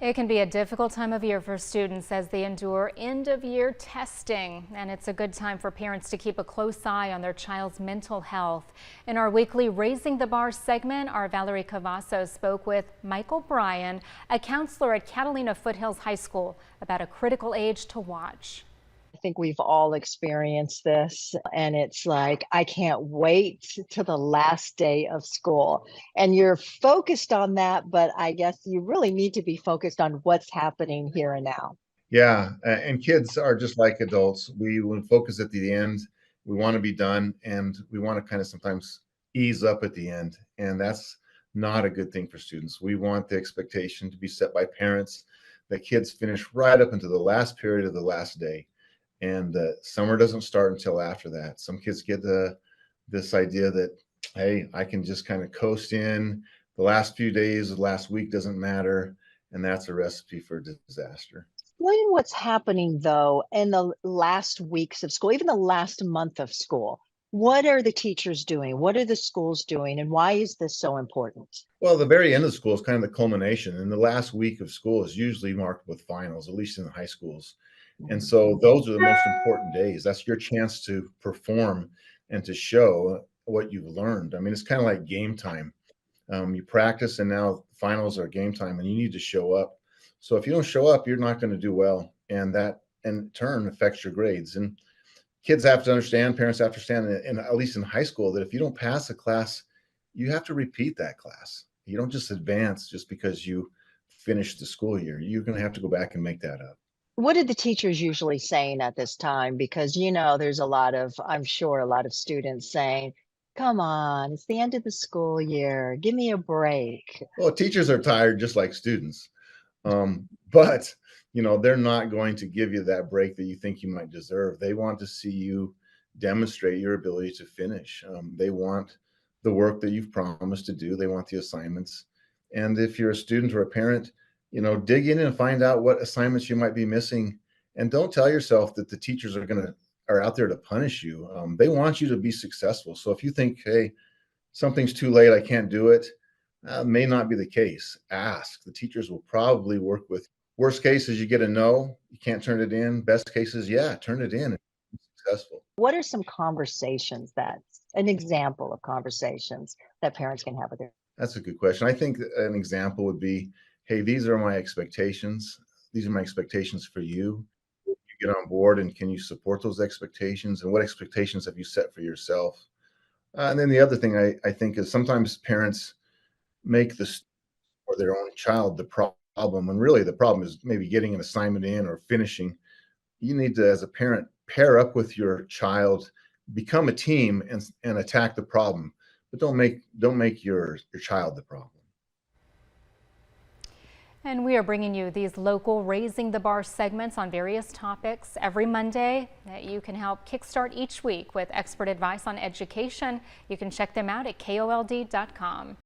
It can be a difficult time of year for students as they endure end-of-year testing, and it's a good time for parents to keep a close eye on their child's mental health. In our weekly Raising the Bar segment, our Valerie Cavazos spoke with Michael Bryan, a counselor at Catalina Foothills High School, about a critical age to watch. I think we've all experienced this, and it's like, I can't wait to the last day of school. And you're focused on that, but I guess you really need to be focused on what's happening here and now. Yeah, and kids are just like adults. We will focus at the end. We want to be done, and we want to kind of sometimes ease up at the end, and that's not a good thing for students. We want the expectation to be set by parents that kids finish right up into the last period of the last day, and summer doesn't start until after that. Some kids get this idea that, hey, I can just kind of coast in. The last few days, the last week doesn't matter, and that's a recipe for disaster. Explain what's happening though in the last weeks of school, even the last month of school. What are the teachers doing? What are the schools doing? And why is this so important? Well, the very end of school is kind of the culmination, and the last week of school is usually marked with finals, at least in the high schools. And so those are the most important days. That's your chance to perform and to show what you've learned. I mean, it's kind of like game time. You practice, and now finals are game time, and you need to show up. So if you don't show up, you're not going to do well, and that in turn affects your grades. And kids have to understand, parents have to understand, and at least in high school, that if you don't pass a class, you have to repeat that class. You don't just advance just because you finished the school year. You're going to have to go back and make that up. What are the teachers usually saying at this time? Because, there's a lot of, I'm sure, a lot of students saying, come on, it's the end of the school year. Give me a break. Well, teachers are tired just like students. But they're not going to give you that break that you think you might deserve. They want to see you demonstrate your ability to finish. They want the work that you've promised to do. They want the assignments. And if you're a student or a parent, dig in and find out what assignments you might be missing. And don't tell yourself that the teachers are out there to punish you. They want you to be successful. So if you think, hey, something's too late, I can't do it, may not be the case. Ask. The teachers will probably work with you. Worst case is you get a no, you can't turn it in. Best case is, yeah, turn it in and be successful. What are some conversations an example of conversations that parents can have with their? That's a good question. I think an example would be, hey, these are my expectations. These are my expectations for you. You get on board, and can you support those expectations? And what expectations have you set for yourself? And then the other thing I think is sometimes parents make this or their own child the problem, when really the problem is maybe getting an assignment in or finishing. You need to, as a parent, pair up with your child, become a team, and attack the problem. But don't make your child the problem. And we are bringing you these local Raising the Bar segments on various topics every Monday that you can help kickstart each week with expert advice on education. You can check them out at KOLD.com.